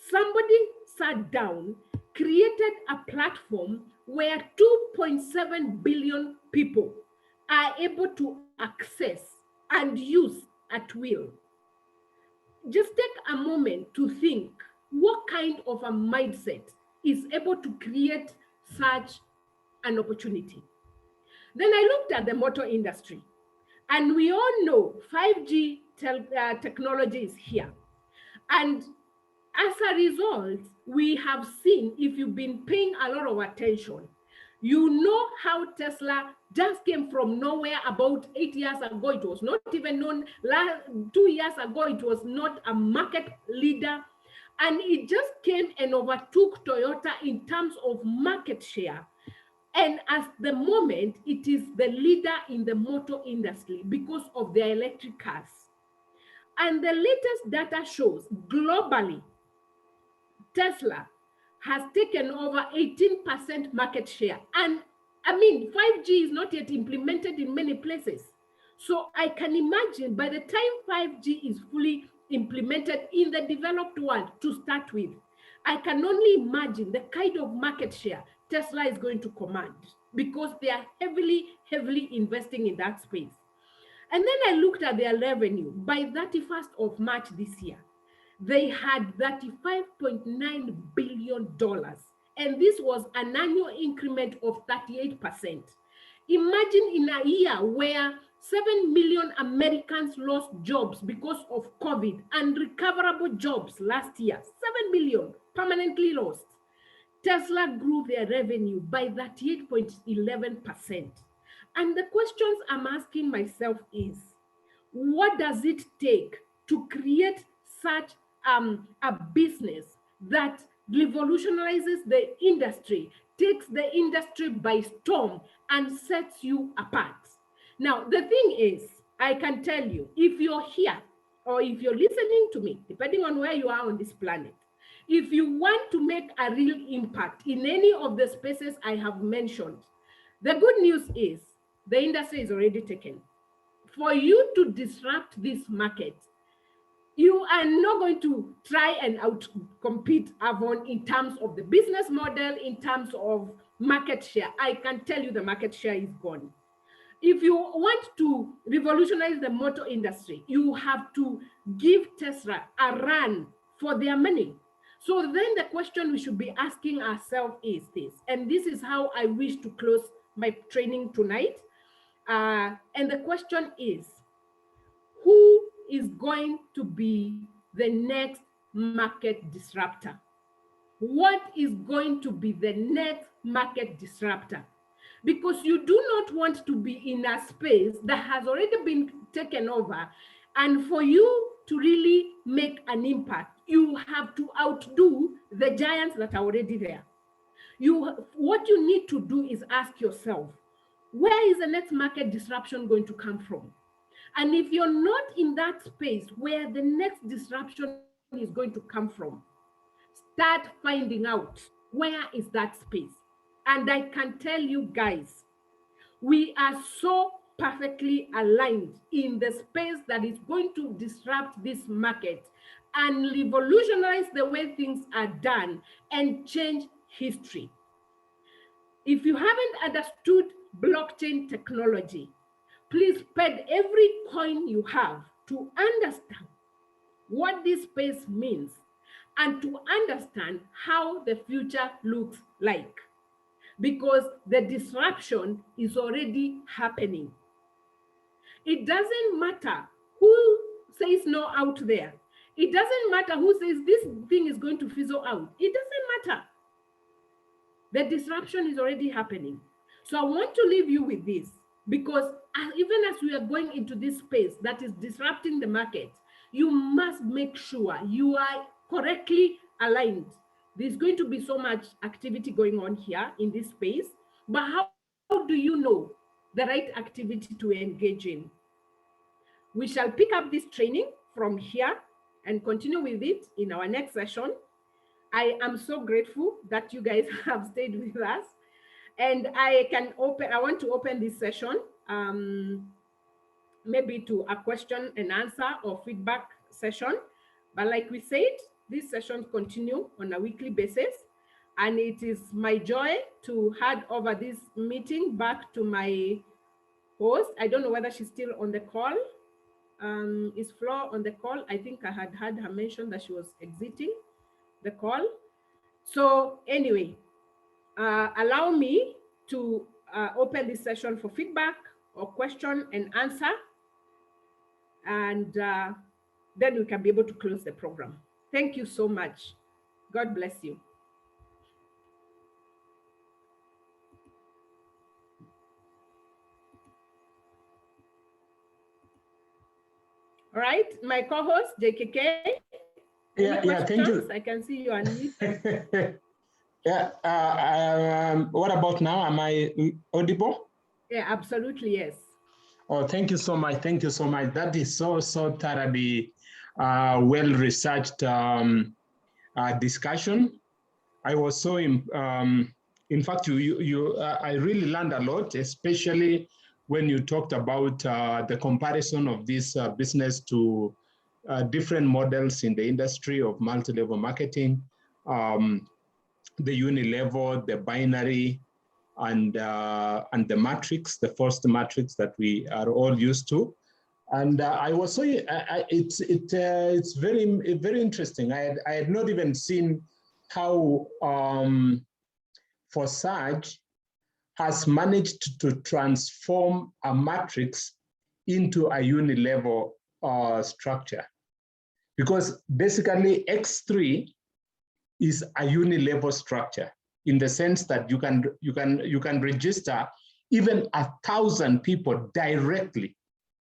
Somebody sat down, created a platform where 2.7 billion people are able to access and use at will. Just take a moment to think what kind of a mindset is able to create such an opportunity. Then I looked at the motor industry, and we all know 5G technology is here. And as a result, we have seen, if you've been paying a lot of attention, you know how Tesla just came from nowhere about 8 years ago. It was not even known. 2 years ago, it was not a market leader. And it just came and overtook Toyota in terms of market share. And at the moment, it is the leader in the motor industry because of their electric cars. And the latest data shows globally, Tesla has taken over 18% market share. And 5G is not yet implemented in many places. So I can imagine by the time 5G is fully implemented in the developed world to start with, I can only imagine the kind of market share Tesla is going to command because they are heavily investing in that space. And then I looked at their revenue by 31st of March this year. They had $35.9 billion. And this was an annual increment of 38%. Imagine in a year where 7 million Americans lost jobs because of COVID and recoverable jobs last year, 7 million permanently lost. Tesla grew their revenue by 38.11%. And the questions I'm asking myself is, what does it take to create such a business that revolutionizes the industry, takes the industry by storm, and sets you apart. Now, the thing is, I can tell you, if you're here or if you're listening to me, depending on where you are on this planet, if you want to make a real impact in any of the spaces I have mentioned, the good news is the industry is already taken. For you to disrupt this market, you are not going to try and out compete Avon in terms of the business model, in terms of market share. I can tell you the market share is gone. If you want to revolutionize the motor industry, you have to give Tesla a run for their money. So then the question we should be asking ourselves is this, and this is how I wish to close my training tonight. And the question is, who is going to be the next market disruptor? What is going to be the next market disruptor? Because you do not want to be in a space that has already been taken over. And for you to really make an impact, you have to outdo the giants that are already there. What you need to do is ask yourself, where is the next market disruption going to come from? And if you're not in that space where the next disruption is going to come from, start finding out where is that space. And I can tell you guys, we are so perfectly aligned in the space that is going to disrupt this market and revolutionize the way things are done and change history. If you haven't understood blockchain technology, please spend every coin you have to understand what this space means and to understand how the future looks like. Because the disruption is already happening. It doesn't matter who says no out there. It doesn't matter who says this thing is going to fizzle out. It doesn't matter. The disruption is already happening. So I want to leave you with this, because even as we are going into this space that is disrupting the market, you must make sure you are correctly aligned. There's going to be so much activity going on here in this space, but how do you know the right activity to engage in? We shall pick up this training from here and continue with it in our next session. I am so grateful that you guys have stayed with us. And I want to open this session maybe to a question and answer or feedback session. But like we said, these sessions continue on a weekly basis. And it is my joy to hand over this meeting back to my host. I don't know whether she's still on the call. Is Flo on the call? I think I had heard her mention that she was exiting the call. So anyway, allow me to open this session for feedback or question and answer. And then we can be able to close the program. Thank you so much. God bless you. All right, my co-host, JKK. Yeah, thank you. I can see you unmuted. Yeah, what about now? Am I audible? Yeah, absolutely, yes. Oh, thank you so much. Thank you so much. That is so thoroughly well-researched discussion. I was so, in fact, I really learned a lot, especially when you talked about the comparison of this business to different models in the industry of multi-level marketing, the unilevel, the binary, and the matrix, the first matrix that we are all used to. And I was so, it's very interesting. I had not even seen how Forsage has managed to transform a matrix into a unilevel structure. Because basically X3 is a unilevel structure in the sense that you can register even 1,000 people directly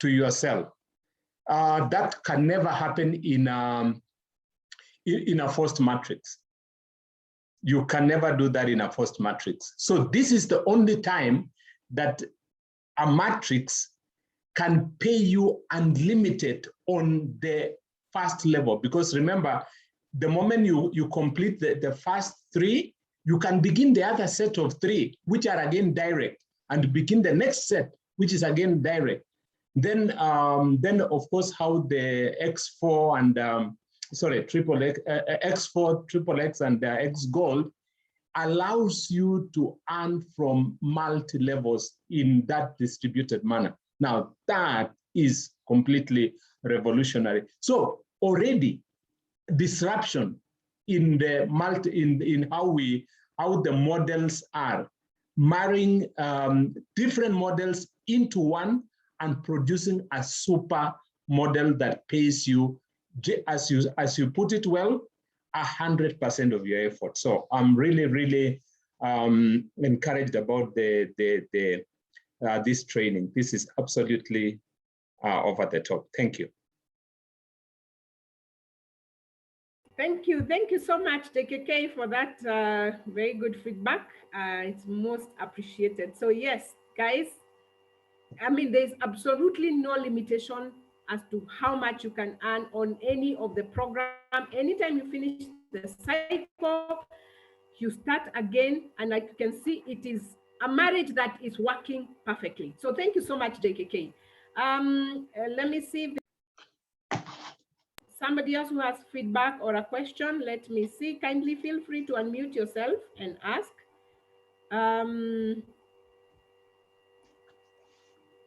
to yourself. That can never happen in a first matrix. You can never do that in a forced matrix. So this is the only time that a matrix can pay you unlimited on the first level. Because remember, the moment you complete the first 3, you can begin the other set of 3, which are again direct, and begin the next set, which is again direct. Then of course, how the X4 and triple X, X4, triple X, and X Gold allows you to earn from multi-levels in that distributed manner. Now, that is completely revolutionary. So already disruption in the in how the models are marrying different models into one and producing a super model that pays you, as you put it well, 100% of your effort. So I'm really encouraged about this training. This is absolutely over the top. Thank you. Thank you so much, DKK, for that very good feedback. It's most appreciated. So yes, guys, I mean, there's absolutely no limitation as to how much you can earn on any of the program. Anytime you finish the cycle, you start again, and like you can see, it is a marriage that is working perfectly. So thank you so much, DKK. Let me see if somebody else who has feedback or a question. Let me see. Kindly feel free to unmute yourself and ask.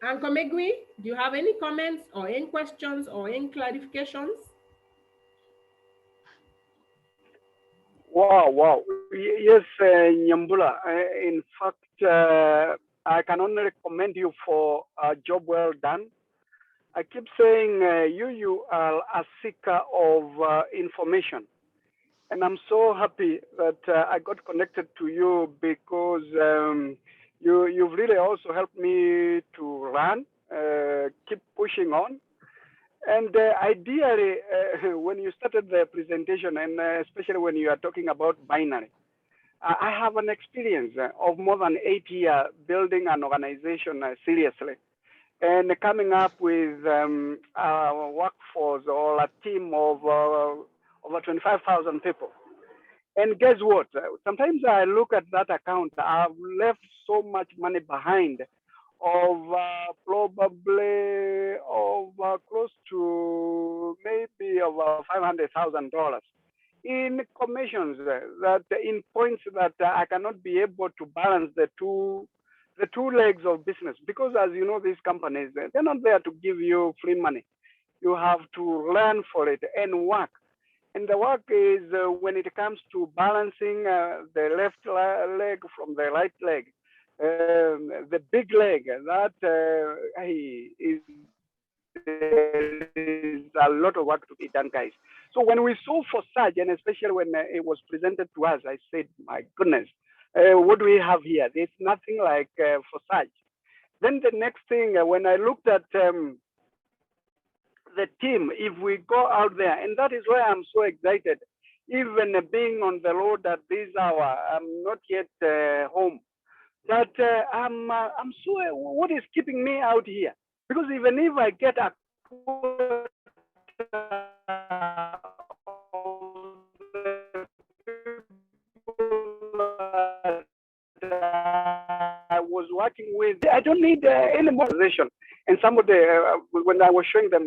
Uncle Megui, do you have any comments or any questions or any clarifications? Wow. Yes, Nyambula. In fact, I can only recommend you for a job well done. I keep saying you are a seeker of information. And I'm so happy that I got connected to you because you've really also helped me to run, keep pushing on. And ideally, when you started the presentation, and especially when you are talking about binary, I have an experience of more than 8 years building an organization seriously and coming up with a workforce or a team of over 25,000 people. And guess what? Sometimes I look at that account, I've left so much money behind of probably of close to maybe over $500,000 in commissions that in points that I cannot be able to balance the two legs of business, because as you know, these companies, they're not there to give you free money. You have to learn for it and work. And the work is when it comes to balancing the left leg from the right leg, the big leg, that is a lot of work to be done, guys. So when we saw Forsage, and especially when it was presented to us, I said, my goodness, what do we have here? There's nothing like Forsage. Then the next thing, when I looked at the team, if we go out there, and that is why I'm so excited, even being on the road at this hour, I'm not yet home. But I'm so, what is keeping me out here? Because even if I get a I was working with, I don't need any more position. And some of the, when I was showing them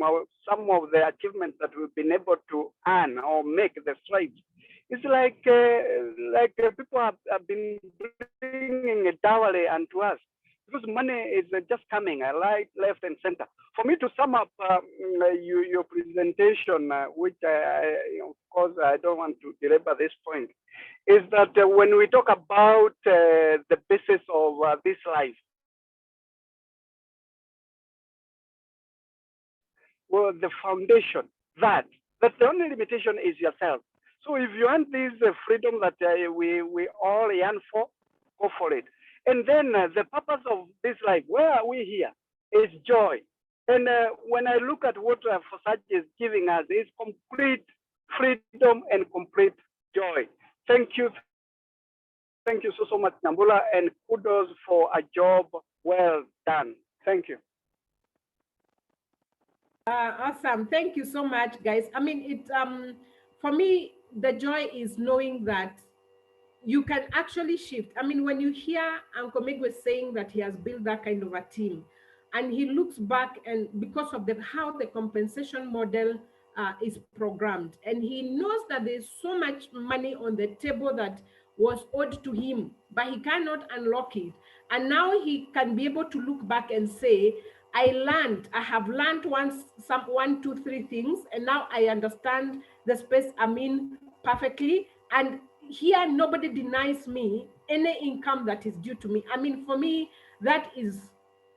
some of the achievements that we've been able to earn or make the strides, it's like people have been bringing a dowry unto us, because money is just coming right, left, and center. For me to sum up your presentation, which of course I don't want to belabor this point, is that when we talk about the basis of this life, well, the foundation, that's the only limitation is yourself. So if you want this freedom that we all yearn for, go for it. And then the purpose of this life, where are we here? Is joy. And when I look at what Forsage is giving us, is complete freedom and complete joy. Thank you. Thank you so much, Nyambula, and kudos for a job well done. Thank you. Awesome. Thank you so much, guys. I mean, for me, the joy is knowing that you can actually shift. I mean, when you hear Uncle Meg was saying that he has built that kind of a team, and he looks back and because of how the compensation model is programmed, and he knows that there's so much money on the table that was owed to him, but he cannot unlock it. And now he can be able to look back and say, I have learned one, two, three things, and now I understand the space I'm in perfectly. And here, nobody denies me any income that is due to me. I mean, for me, that is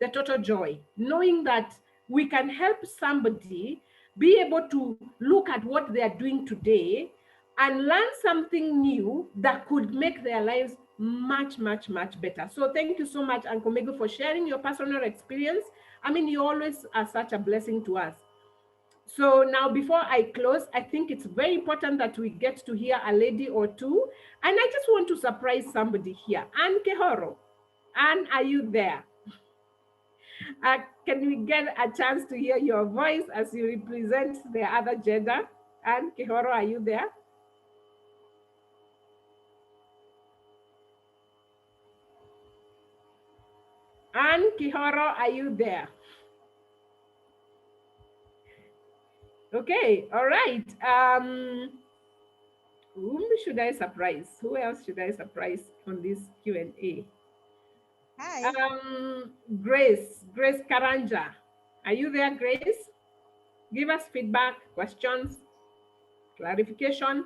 the total joy, knowing that we can help somebody be able to look at what they are doing today and learn something new that could make their lives much, much, much better. So thank you so much, Uncle Megu, for sharing your personal experience. I mean, you always are such a blessing to us. So now, before I close, I think it's very important that we get to hear a lady or two. And I just want to surprise somebody here. Anne Kehoro. Anne, are you there? Can we get a chance to hear your voice as you represent the other gender? Anne Kehoro, are you there? Anne Kehoro, are you there? Okay, all right. Whom should I surprise? Who else should I surprise on this Q&A? Hi. Grace Karanja. Are you there, Grace? Give us feedback, questions, clarification.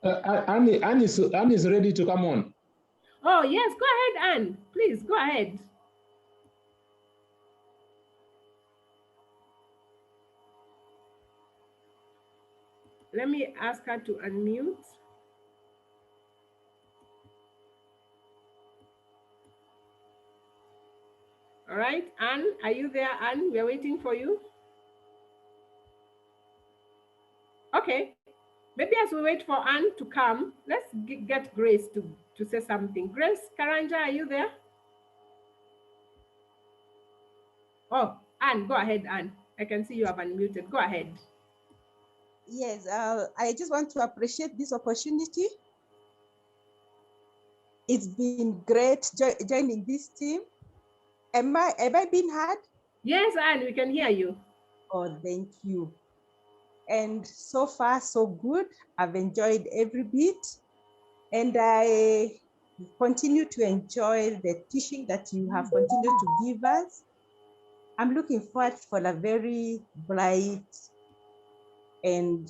Anne is ready to come on. Oh, yes, go ahead, Anne. Please, go ahead. Let me ask her to unmute. All right, Anne, are you there, Anne? We're waiting for you. Okay, maybe as we wait for Anne to come, let's get Grace to say something. Grace Karanja, are you there? Oh, Anne, go ahead, Anne. I can see you have unmuted. Go ahead. Yes, I just want to appreciate this opportunity. It's been great joining this team. Have I been heard? Yes, Anne, we can hear you. Oh, thank you. And so far, so good. I've enjoyed every bit. And I continue to enjoy the teaching that you have continued to give us. I'm looking forward for a very bright and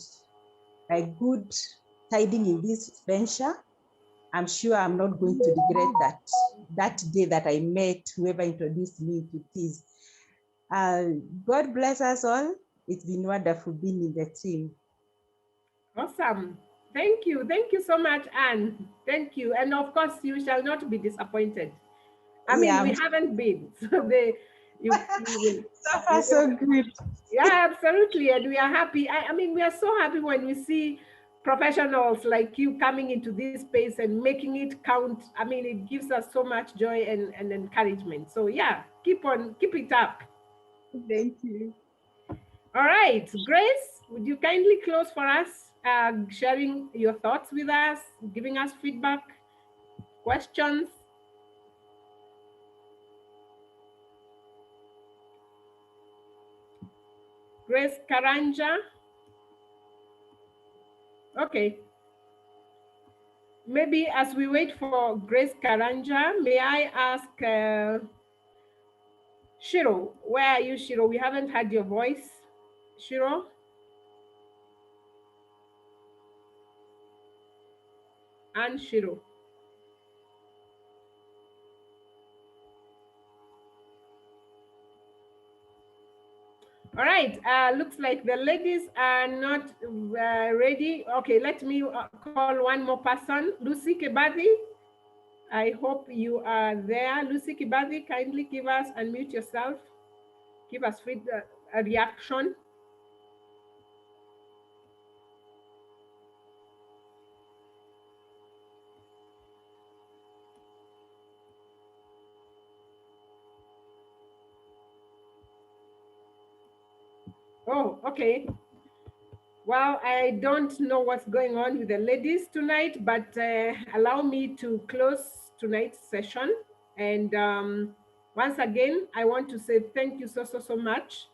a good tiding in this venture. I'm sure I'm not going to regret that day that I met whoever introduced me to this. God bless us all. It's been wonderful being in the team. Awesome. Thank you. Thank you so much, Anne. Thank you. And of course, you shall not be disappointed. I mean, we haven't been. So so far, so good. Yeah, absolutely. And we are happy. I mean, we are so happy when we see professionals like you coming into this space and making it count. I mean, it gives us so much joy and encouragement. So yeah, keep it up. Thank you. All right, Grace, would you kindly close for us, sharing your thoughts with us, giving us feedback, questions? Grace Karanja. Okay. Maybe as we wait for Grace Karanja, may I ask Shiro, where are you, Shiro? We haven't heard your voice. Shiro? And Shiro. All right, looks like the ladies are not ready. Okay, let me call one more person. Lucy Kibadi, I hope you are there. Lucy Kibadi, kindly give us, unmute yourself. Give us a reaction. Oh, okay. Well, I don't know what's going on with the ladies tonight, but allow me to close tonight's session. And once again, I want to say thank you so much.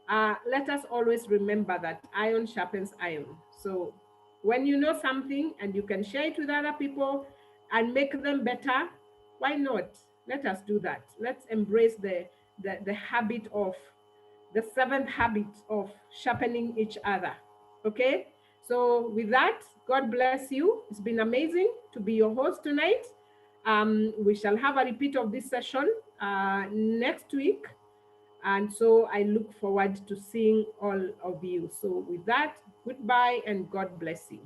Let us always remember that iron sharpens iron. So when you know something and you can share it with other people and make them better, why not? Let us do that. Let's embrace the habit of the seventh habit of sharpening each other. Okay? So, with that, God bless you. It's been amazing to be your host tonight. We shall have a repeat of this session next week. And so I look forward to seeing all of you. So, with that, goodbye and God bless you.